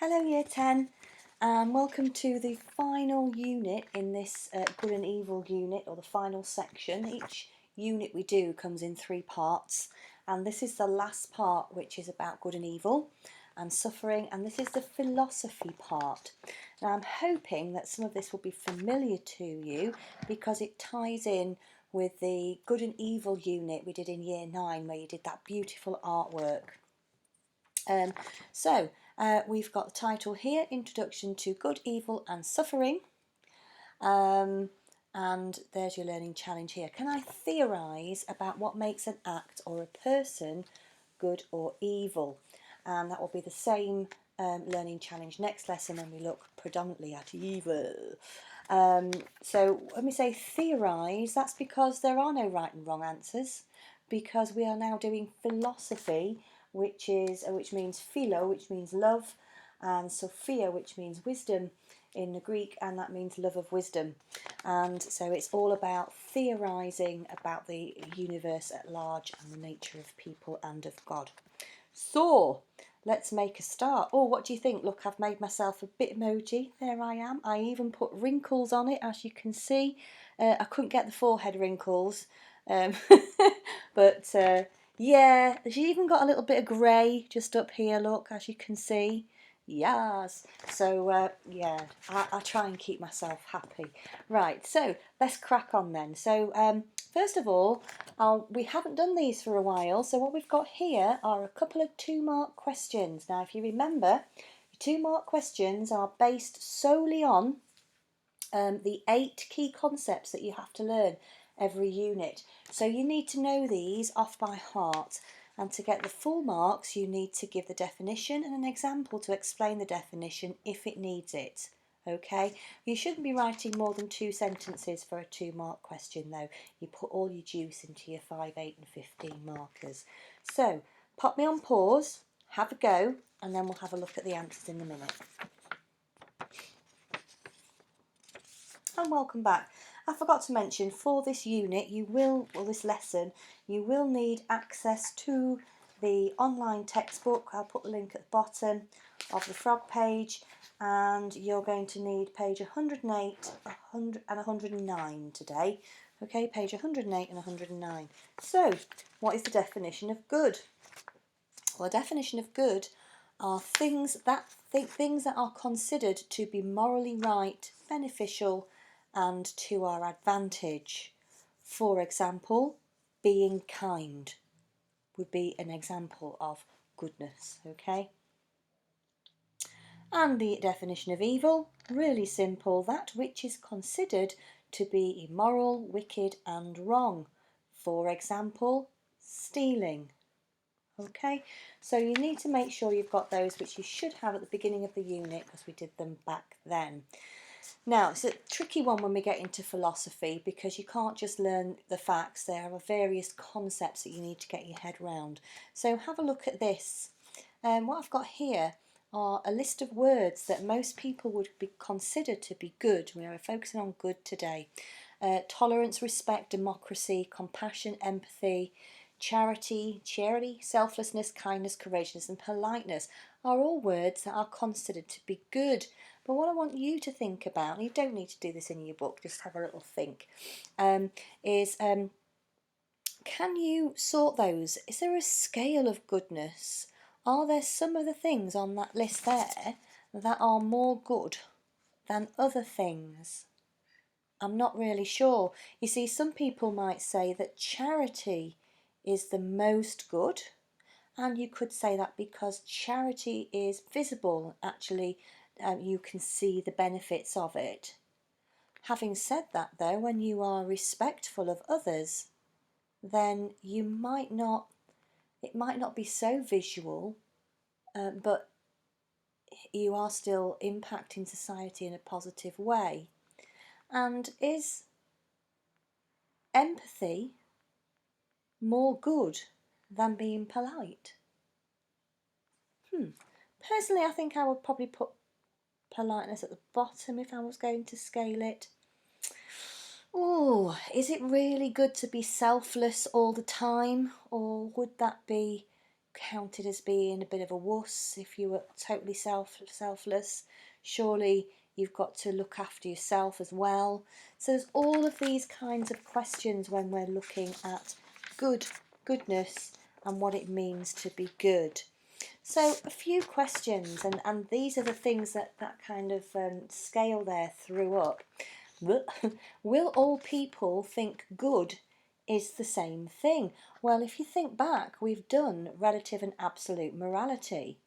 Hello Year 10 and welcome to the final unit in this good and evil unit, or the final section. Each unit we do comes in 3 parts, and this is the last part, which is about good and evil and suffering, and this is the philosophy part. Now I'm hoping that some of this will be familiar to you because it ties in with the good and evil unit we did in Year 9, where you did that beautiful artwork. We've got the title here, Introduction to Good, Evil and Suffering, and there's your learning challenge here. Can I theorise about what makes an act or a person good or evil? And that will be the same learning challenge next lesson, and we look predominantly at evil. So when we say theorise, that's because there are no right and wrong answers, because we are now doing philosophy, which means philo, which means love, and sophia, which means wisdom in the Greek, and that means love of wisdom. And so it's all about theorising about the universe at large and the nature of people and of God. So let's make a start. Oh, what do you think? Look, I've made myself a bit emoji. There I am. I even put wrinkles on it, as you can see. I couldn't get the forehead wrinkles, but yeah, she even got a little bit of grey just up here, look, as you can see. Yes, so yeah, I try and keep myself happy. Right, so let's crack on then. So first of all, we haven't done these for a while, so what we've got here are a couple of 2-mark questions. Now, if you remember, 2-mark questions are based solely on the 8 key concepts that you have to learn every unit. So you need to know these off by heart, and to get the full marks you need to give the definition and an example to explain the definition if it needs it. Okay, you shouldn't be writing more than 2 sentences for a 2-mark question though. You put all your juice into your 5, 8 and 15 markers. So pop me on pause, have a go, and then we'll have a look at the answers in a minute. And welcome back. I forgot to mention, for this unit this lesson, you will need access to the online textbook. I'll put the link at the bottom of the frog page, and you're going to need page 108 and 109 today. Okay, page 108 and 109. So, what is the definition of good? Well, the definition of good are things that are considered to be morally right, beneficial, and to our advantage. For example, being kind would be an example of goodness, okay? And the definition of evil, really simple, that which is considered to be immoral, wicked and wrong. For example, stealing. Okay, so you need to make sure you've got those, which you should have at the beginning of the unit because we did them back then. Now, it's a tricky one when we get into philosophy because you can't just learn the facts. There are various concepts that you need to get your head round. So have a look at this. What I've got here are a list of words that most people would be considered to be good. We are focusing on good today. Tolerance, respect, democracy, compassion, empathy, charity, selflessness, kindness, courageousness and politeness are all words that are considered to be good. But what I want you to think about, and you don't need to do this in your book, just have a little think, is can you sort those? Is there a scale of goodness? Are there some of the things on that list there that are more good than other things? I'm not really sure. You see, some people might say that charity is the most good, and you could say that because charity is visible. Actually, you can see the benefits of it. Having said that though, when you are respectful of others, then it might not be so visual, but you are still impacting society in a positive way. And is empathy more good than being polite? Personally, I think I would probably put politeness at the bottom if I was going to scale it. Oh, is it really good to be selfless all the time, or would that be counted as being a bit of a wuss if you were totally selfless. Surely you've got to look after yourself as well. So there's all of these kinds of questions when we're looking at goodness and what it means to be good. So a few questions, and these are the things that kind of scale there threw up. Will all people think good is the same thing? Well, if you think back, we've done relative and absolute morality.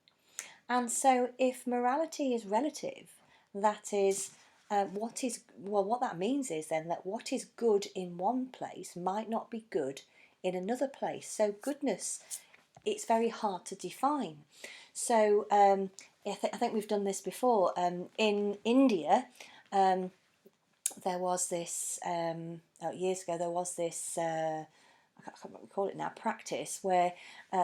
And so if morality is relative, that is what that means is then that what is good in one place might not be good in another place. So goodness, it's very hard to define. So I think we've done this before. In India, there was this years ago. There was this I can't remember what we call it now, practice where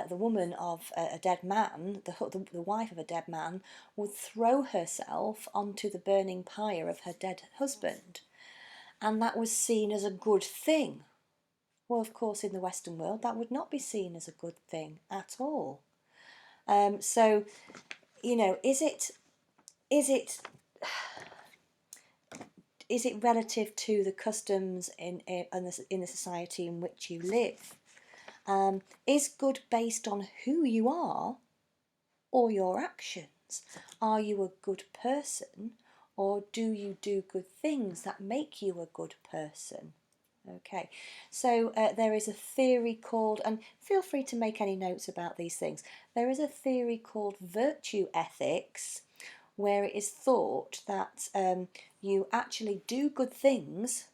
the woman of a dead man, the wife of a dead man, would throw herself onto the burning pyre of her dead husband, and that was seen as a good thing. Well, of course, in the Western world, that would not be seen as a good thing at all. So, you know, is it relative to the customs in the society in which you live? Is good based on who you are or your actions? Are you a good person, or do you do good things that make you a good person? Okay, so there is a theory called, and feel free to make any notes about these things, there is a theory called virtue ethics, where it is thought that you actually do good things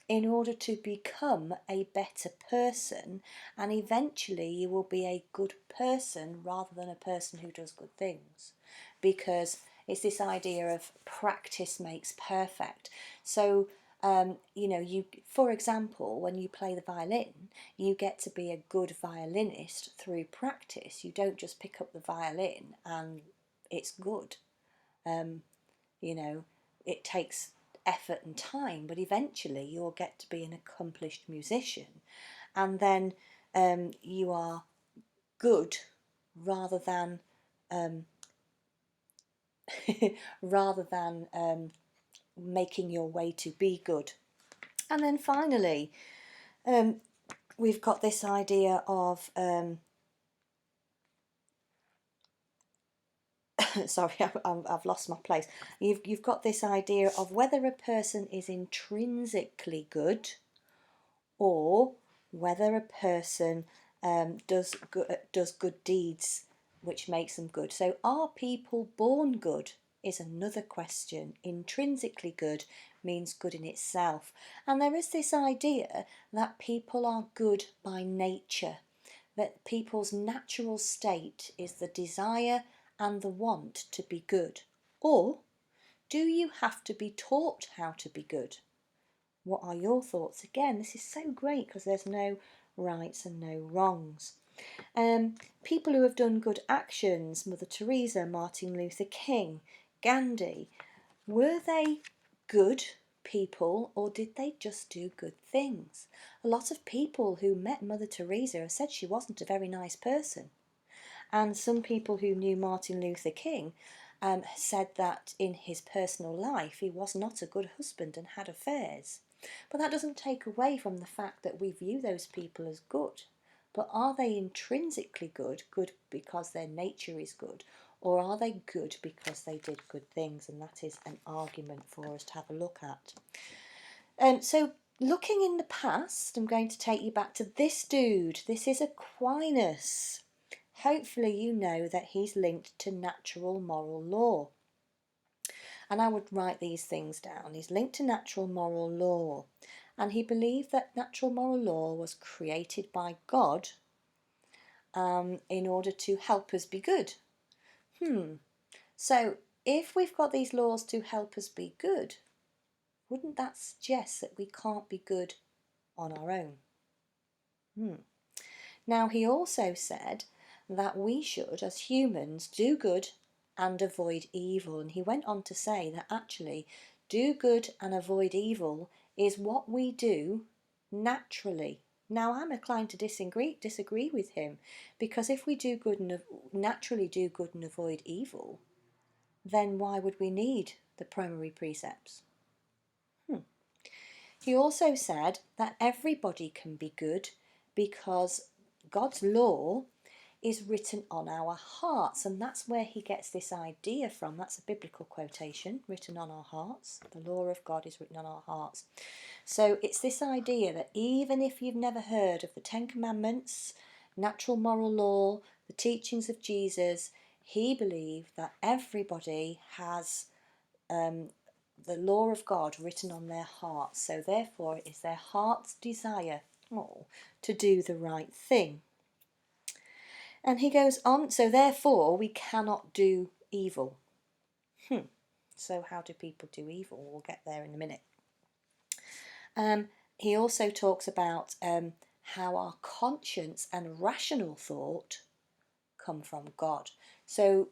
in order to become a better person, and eventually you will be a good person rather than a person who does good things, because it's this idea of practice makes perfect. So you know, for example, when you play the violin, you get to be a good violinist through practice. You don't just pick up the violin and it's good. You know, it takes effort and time, but eventually you'll get to be an accomplished musician, and then you are good rather than rather than making your way to be good. And then finally, we've got this idea of sorry, I've lost my place. You've got this idea of whether a person is intrinsically good, or whether a person does good deeds which makes them good. So are people born good is another question. Intrinsically good means good in itself. And there is this idea that people are good by nature, that people's natural state is the desire and the want to be good. Or do you have to be taught how to be good? What are your thoughts? Again, this is so great because there's no rights and no wrongs. People who have done good actions, Mother Teresa, Martin Luther King, Gandhi, were they good people, or did they just do good things? A lot of people who met Mother Teresa have said she wasn't a very nice person. And some people who knew Martin Luther King said that in his personal life he was not a good husband and had affairs. But that doesn't take away from the fact that we view those people as good. But are they intrinsically good because their nature is good, or are they good because they did good things? And that is an argument for us to have a look at. So looking in the past, I'm going to take you back to this dude. This is Aquinas. Hopefully you know that he's linked to natural moral law. And I would write these things down. He's linked to natural moral law. And he believed that natural moral law was created by God in order to help us be good. So if we've got these laws to help us be good, wouldn't that suggest that we can't be good on our own? Now, he also said that we should, as humans, do good and avoid evil. And he went on to say that actually do good and avoid evil is what we do naturally, Now I'm inclined to disagree with him, because if we do good and naturally do good and avoid evil, then why would we need the primary precepts? He also said that everybody can be good because God's law is written on our hearts, and that's where he gets this idea from. That's a biblical quotation, written on our hearts. The law of God is written on our hearts. So it's this idea that even if you've never heard of the Ten Commandments, natural moral law, the teachings of Jesus, he believed that everybody has the law of God written on their hearts. So therefore it is their heart's desire to do the right thing. And he goes on, so therefore we cannot do evil. So how do people do evil? We'll get there in a minute. He also talks about how our conscience and rational thought come from God. So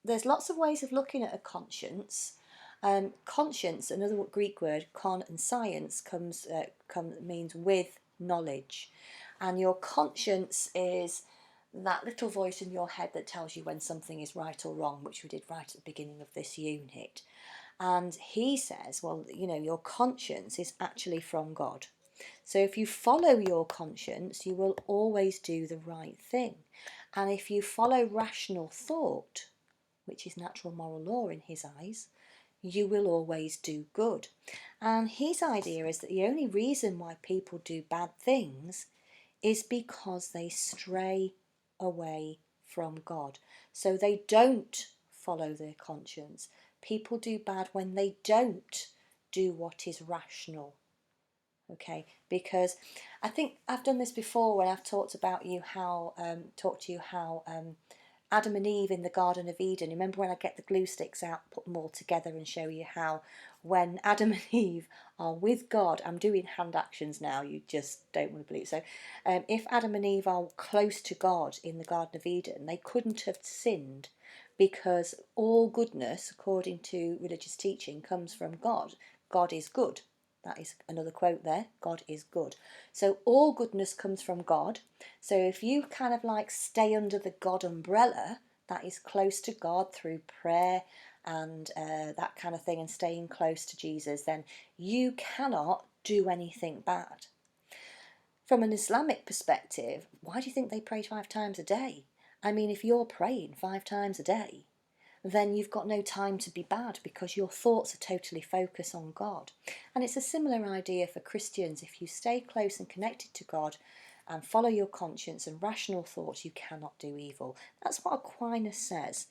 there's lots of ways of looking at a conscience. Conscience, another Greek word, con and science, means with knowledge. And your conscience is that little voice in your head that tells you when something is right or wrong, which we did right at the beginning of this unit. And he says, well, your conscience is actually from God. So if you follow your conscience, you will always do the right thing. And if you follow rational thought, which is natural moral law in his eyes, you will always do good. And his idea is that the only reason why people do bad things is because they stray away from God. So they don't follow their conscience. People do bad when they don't do what is rational. Okay, because I think I've done this before when I've talked to you how Adam and Eve in the Garden of Eden. Remember when I get the glue sticks out, put them all together and show you how when Adam and Eve are with God, I'm doing hand actions now, you just don't want to believe. So if Adam and Eve are close to God in the Garden of Eden, they couldn't have sinned, because all goodness, according to religious teaching, comes from God. God is good. That is another quote there. God is good. So all goodness comes from God. So if you kind of stay under the God umbrella, that is close to God through prayer and that kind of thing, and staying close to Jesus, then you cannot do anything bad. From an Islamic perspective, why do you think they pray 5 times a day? I mean, if you're praying 5 times a day, then you've got no time to be bad, because your thoughts are totally focused on God. And it's a similar idea for Christians. If you stay close and connected to God and follow your conscience and rational thoughts, you cannot do evil. That's what Aquinas says.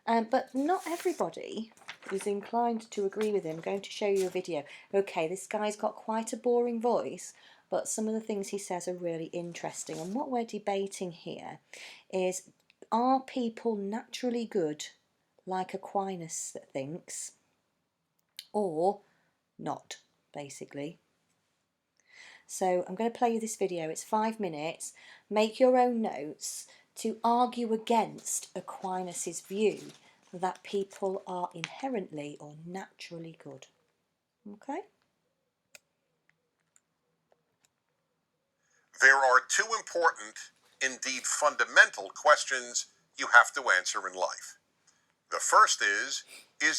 But not everybody is inclined to agree with him. I'm going to show you a video. Okay, this guy's got quite a boring voice, but some of the things he says are really interesting. And what we're debating here is, are people naturally good, like Aquinas thinks, or not, basically? So I'm going to play you this video. It's 5 minutes. Make your own notes to argue against Aquinas' view that people are inherently or naturally good. Okay? There are 2 important, indeed fundamental, questions you have to answer in life. The first is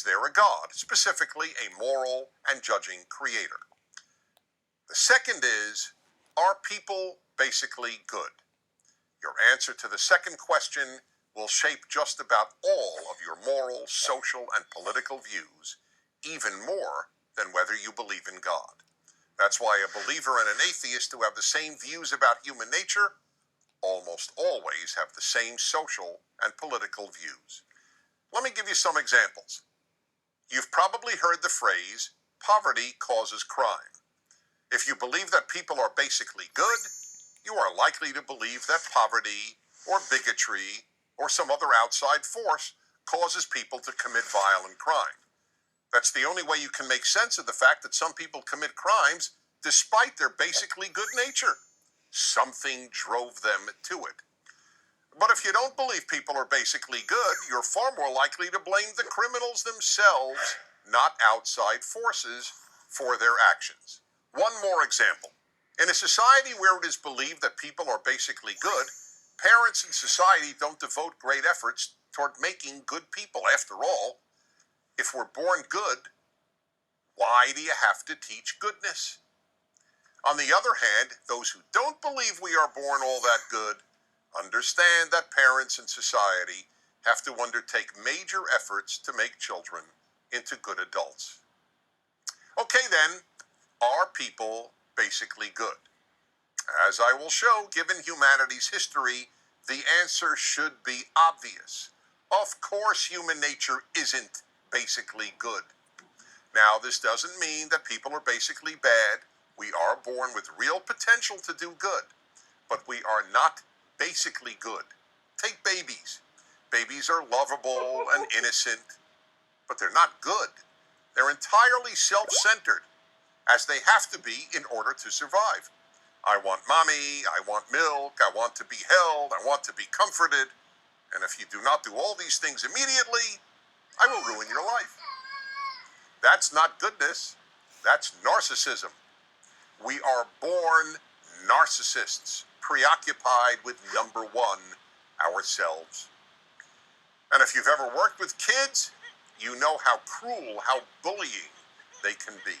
there a God, specifically a moral and judging creator? The second is, are people basically good? Your answer to the second question will shape just about all of your moral, social, and political views, even more than whether you believe in God. That's why a believer and an atheist who have the same views about human nature almost always have the same social and political views. Let me give you some examples. You've probably heard the phrase, poverty causes crime. If you believe that people are basically good, you are likely to believe that poverty or bigotry or some other outside force causes people to commit violent crime. That's the only way you can make sense of the fact that some people commit crimes despite their basically good nature. Something drove them to it. But if you don't believe people are basically good, you're far more likely to blame the criminals themselves, not outside forces, for their actions. One more example. In a society where it is believed that people are basically good, parents and society don't devote great efforts toward making good people. After all, if we're born good, why do you have to teach goodness? On the other hand, those who don't believe we are born all that good understand that parents and society have to undertake major efforts to make children into good adults. Okay then, are people basically good? As I will show, given humanity's history, the answer should be obvious. Of course, human nature isn't basically good. Now, this doesn't mean that people are basically bad. We are born with real potential to do good, but we are not basically good. Take babies. Babies are lovable and innocent, but they're not good. They're entirely self-centered, as they have to be in order to survive. I want mommy, I want milk, I want to be held, I want to be comforted, and if you do not do all these things immediately, I will ruin your life. That's not goodness, that's narcissism. We are born narcissists, preoccupied with number one, ourselves. And if you've ever worked with kids, you know how cruel, how bullying they can be.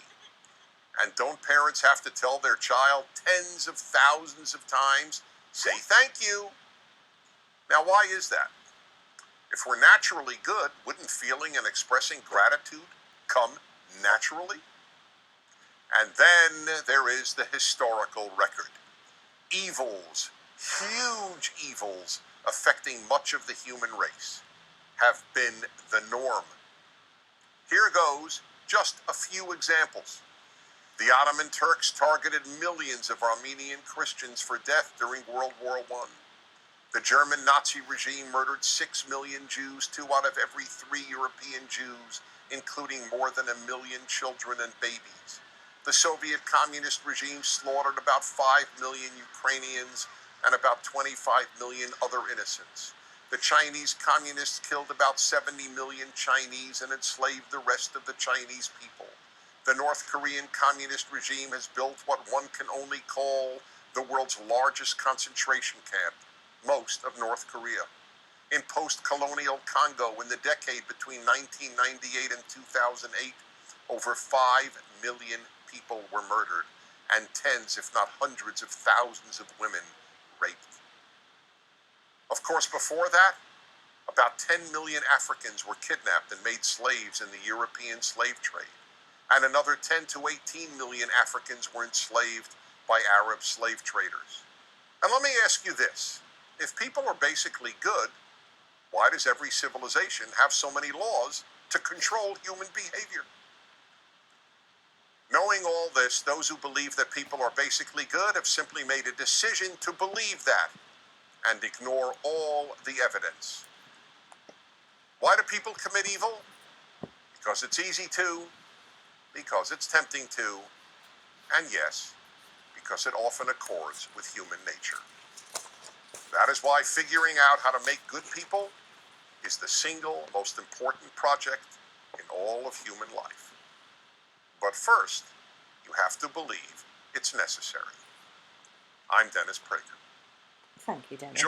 And don't parents have to tell their child tens of thousands of times, say thank you? Now, why is that? If we're naturally good, wouldn't feeling and expressing gratitude come naturally? And then there is the historical record. Evils, huge evils, affecting much of the human race have been the norm. Here goes just a few examples. The Ottoman Turks targeted millions of Armenian Christians for death during World War I. The German Nazi regime murdered 6 million Jews, 2 out of every 3 European Jews, including more than 1 million children and babies. The Soviet communist regime slaughtered about 5 million Ukrainians and about 25 million other innocents. The Chinese communists killed about 70 million Chinese and enslaved the rest of the Chinese people. The North Korean communist regime has built what one can only call the world's largest concentration camp, most of North Korea. In post-colonial Congo, in the decade between 1998 and 2008, over 5 million people were murdered, and tens, if not hundreds of thousands of women raped. Of course, before that, about 10 million Africans were kidnapped and made slaves in the European slave trade, and another 10 to 18 million Africans were enslaved by Arab slave traders. And let me ask you this. If people are basically good, why does every civilization have so many laws to control human behavior? Knowing all this, those who believe that people are basically good have simply made a decision to believe that and ignore all the evidence. Why do people commit evil? Because it's easy to, because it's tempting to, and yes, because it often accords with human nature. That is why figuring out how to make good people is the single most important project in all of human life. But first, you have to believe it's necessary. I'm Dennis Prager. Thank you, Dennis.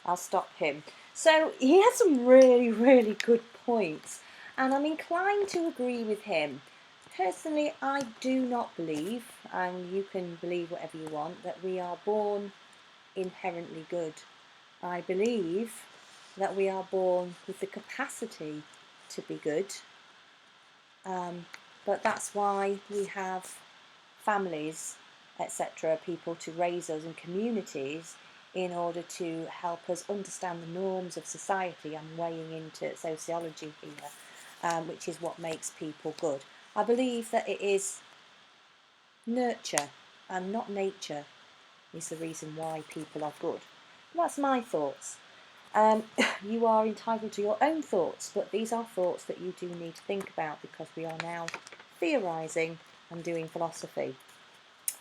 I'll stop him. So he has some really, really good points, and I'm inclined to agree with him. Personally, I do not believe, and you can believe whatever you want, that we are born inherently good. I believe that we are born with the capacity to be good, but that's why we have families, etc., people to raise us, and communities in order to help us understand the norms of society. I'm weighing into sociology here, which is what makes people good. I believe that it is nurture and not nature is the reason why people are good. And that's my thoughts. You are entitled to your own thoughts, but these are thoughts that you do need to think about, because we are now theorising and doing philosophy.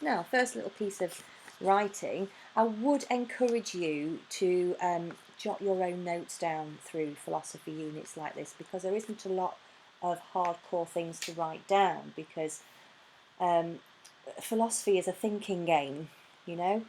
Now, first little piece of writing, I would encourage you to jot your own notes down through philosophy units like this, because there isn't a lot of hardcore things to write down, because philosophy is a thinking game, you know.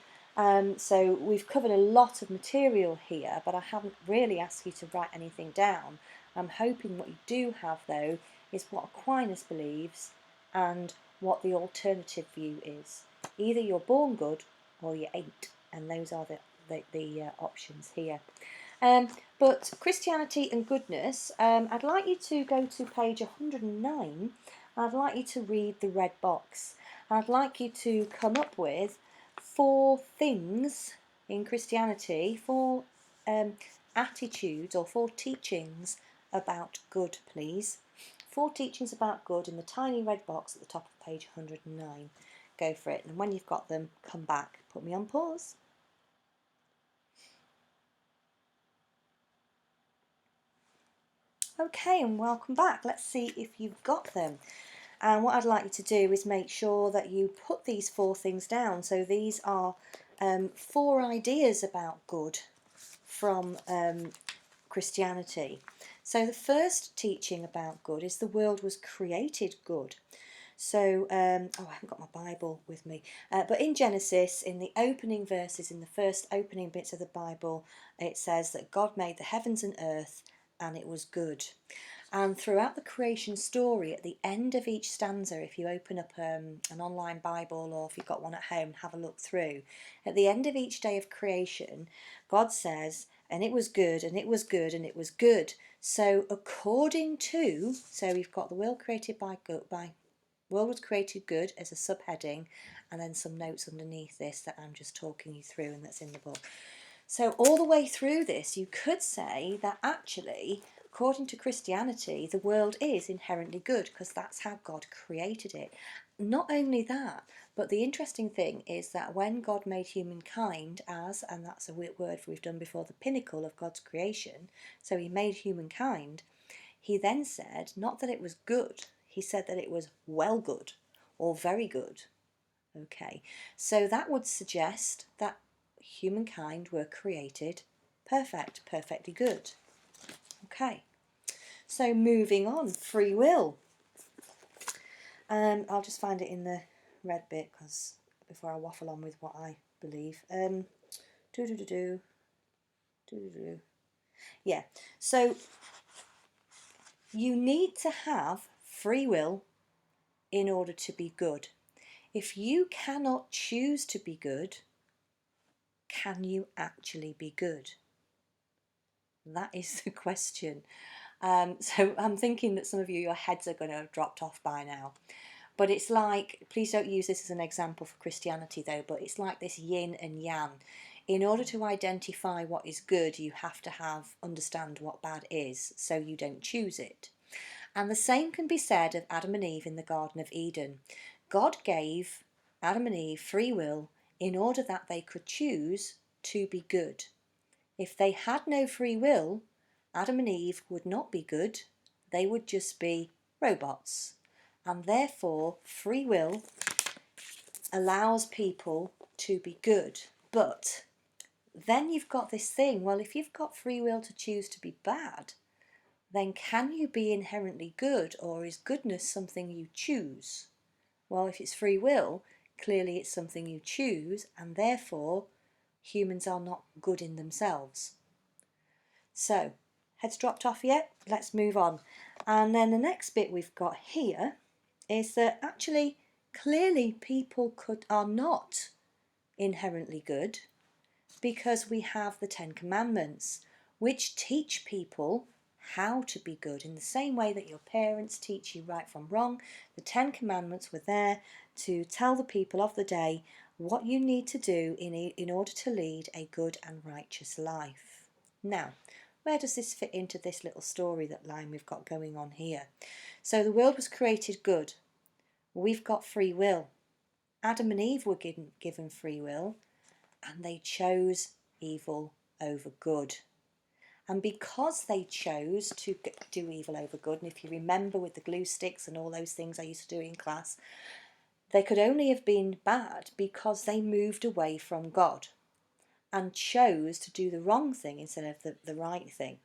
So we've covered a lot of material here, but I haven't really asked you to write anything down. I'm hoping what you do have, though, is what Aquinas believes and what the alternative view is. Either you're born good or you ain't, and those are the options here. But Christianity and goodness, I'd like you to go to page 109. I'd like you to read the red box. I'd like you to come up with 4 things in Christianity, 4 attitudes or 4 teachings about good, please. 4 teachings about good in the tiny red box at the top of page 109. Go for it, and when you've got them, come back. Put me on pause. Okay, and welcome back. Let's see if you've got them. And what I'd like you to do is make sure that you put these 4 things down. So these are 4 ideas about good from Christianity. So the first teaching about good is the world was created good. So, I haven't got my Bible with me, but in Genesis, in the opening verses, in the first opening bits of the Bible, it says that God made the heavens and earth and it was good. And throughout the creation story, at the end of each stanza, if you open up an online Bible or if you've got one at home, have a look through. At the end of each day of creation, God says, and it was good, and it was good, and it was good. So according to, so we've got the world created by world was created good as a subheading, and then some notes underneath this that I'm just talking you through and that's in the book. So all the way through this, you could say that actually, according to Christianity, the world is inherently good because that's how God created it. Not only that, but the interesting thing is that when God made humankind as, and that's a word we've done before, the pinnacle of God's creation, so he made humankind, he then said not that it was good, he said that it was well good or very good. Okay, so that would suggest that humankind were created perfect, perfectly good. Okay, so moving on, free will. I'll just find it in the red bit because before I waffle on with what I believe. Yeah, so you need to have free will in order to be good. If you cannot choose to be good, can you actually be good? That is the question. So I'm thinking that some of you, your heads are going to have dropped off by now. But it's like, please don't use this as an example for Christianity though, but it's like this yin and yang. In order to identify what is good, you have to understand what bad is, so you don't choose it. And the same can be said of Adam and Eve in the Garden of Eden. God gave Adam and Eve free will in order that they could choose to be good. If they had no free will, Adam and Eve would not be good, they would just be robots. And therefore, free will allows people to be good. But then you've got this thing, well, if you've got free will to choose to be bad, then can you be inherently good, or is goodness something you choose? Well, if it's free will, clearly it's something you choose, and therefore humans are not good in themselves. So, heads dropped off yet? Let's move on. And then the next bit we've got here is that actually, clearly people are not inherently good because we have the 10 Commandments, which teach people how to be good. In the same way that your parents teach you right from wrong, the 10 Commandments were there to tell the people of the day what you need to do in order to lead a good and righteous life. Now, where does this fit into this little story line we've got going on here? So the world was created good. We've got free will. Adam and Eve were given free will, and they chose evil over good. And because they chose to do evil over good, and if you remember with the glue sticks and all those things I used to do in class, they could only have been bad because they moved away from God and chose to do the wrong thing instead of the right thing.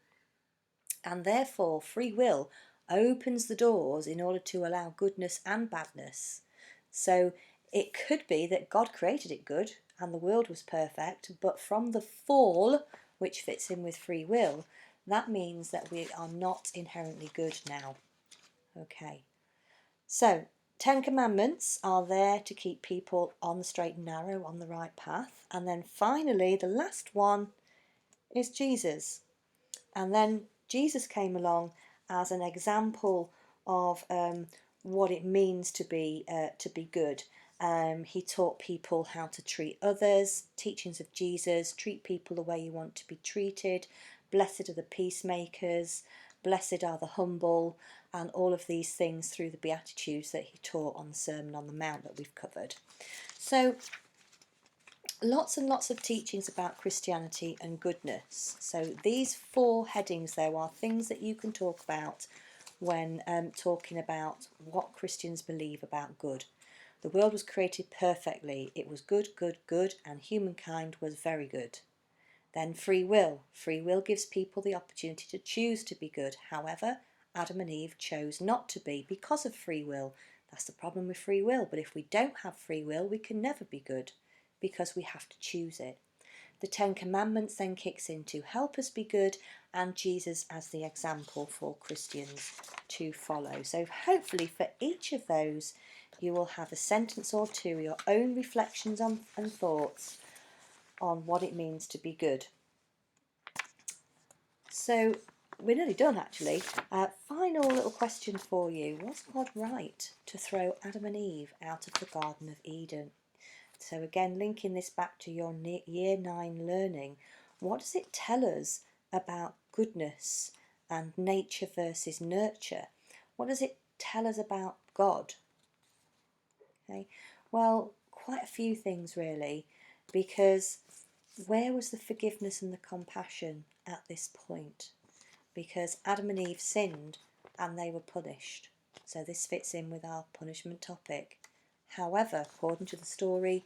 And therefore, free will opens the doors in order to allow goodness and badness. So It could be that God created it good and the world was perfect, but from the fall, which fits in with free will, that means that we are not inherently good now. Okay, so 10 Commandments are there to keep people on the straight and narrow, on the right path. And then finally, the last one is Jesus. And then Jesus came along as an example of what it means to be good. He taught people how to treat others, teachings of Jesus, treat people the way you want to be treated, blessed are the peacemakers, blessed are the humble, and all of these things through the Beatitudes that he taught on the Sermon on the Mount that we've covered. So lots and lots of teachings about Christianity and goodness. So these 4 headings there are things that you can talk about when talking about what Christians believe about good. The world was created perfectly. It was good, good, good, and humankind was very good. Then free will. Free will gives people the opportunity to choose to be good. However, Adam and Eve chose not to be because of free will. That's the problem with free will. But if we don't have free will, we can never be good because we have to choose it. The 10 Commandments then kicks in to help us be good, and Jesus as the example for Christians to follow. So hopefully for each of those you will have a sentence or two, your own reflections on and thoughts on what it means to be good. So we're nearly done actually. Final little question for you. Was God right to throw Adam and Eve out of the Garden of Eden? So again, linking this back to your Year 9 learning, what does it tell us about goodness and nature versus nurture? What does it tell us about God? Okay, well, quite a few things really, because where was the forgiveness and the compassion at this point? Because Adam and Eve sinned and they were punished. So this fits in with our punishment topic. However, according to the story,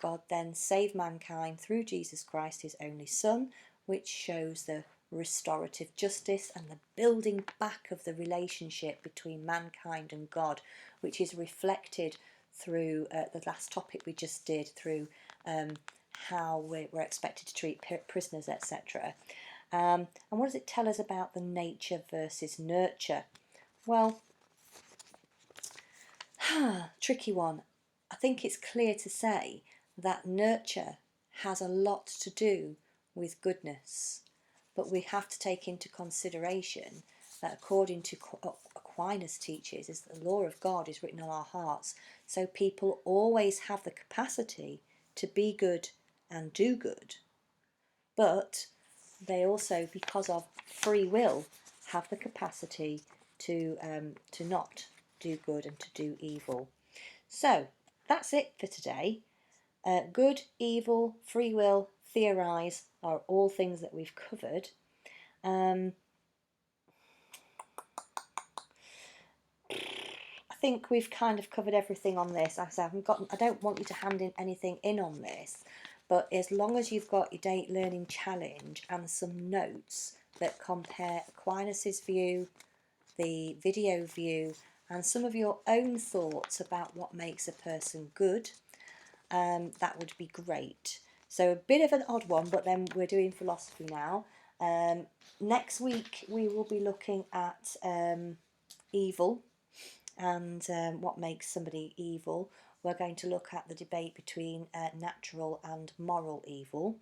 God then saved mankind through Jesus Christ, his only Son, which shows the restorative justice and the building back of the relationship between mankind and God, which is reflected through the last topic we just did, through how we're expected to treat prisoners, etc. And what does it tell us about the nature versus nurture? Well, tricky one. I think it's clear to say that nurture has a lot to do with goodness, but we have to take into consideration that according to Aquinas teaches is that the law of God is written on our hearts, so people always have the capacity to be good and do good, but they also, because of free will, have the capacity to not do good and to do evil. So that's it for today. Good, evil, free will, theorise are all things that we've covered. I think we've kind of covered everything on this. As I don't want you to hand in anything in on this, but as long as you've got your date learning challenge and some notes that compare Aquinas' view, the video view, and some of your own thoughts about what makes a person good, that would be great. So a bit of an odd one, but then we're doing philosophy now. Next week we will be looking at evil and what makes somebody evil. We're going to look at the debate between natural and moral evil.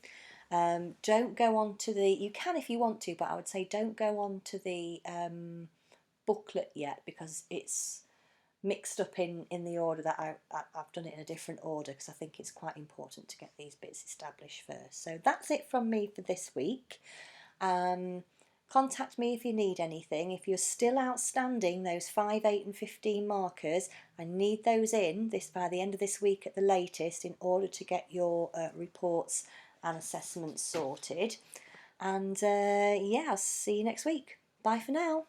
Don't go on to the, you can if you want to, but I would say don't go on to the booklet yet, because it's mixed up in the order that I've done it in a different order, because I think it's quite important to get these bits established first. So that's it from me for this week. Contact me if you need anything. If you're still outstanding those 5, 8 and 15 markers, I need those in by the end of this week at the latest, in order to get your reports and assessments sorted. And yeah, I'll see you next week. Bye for now.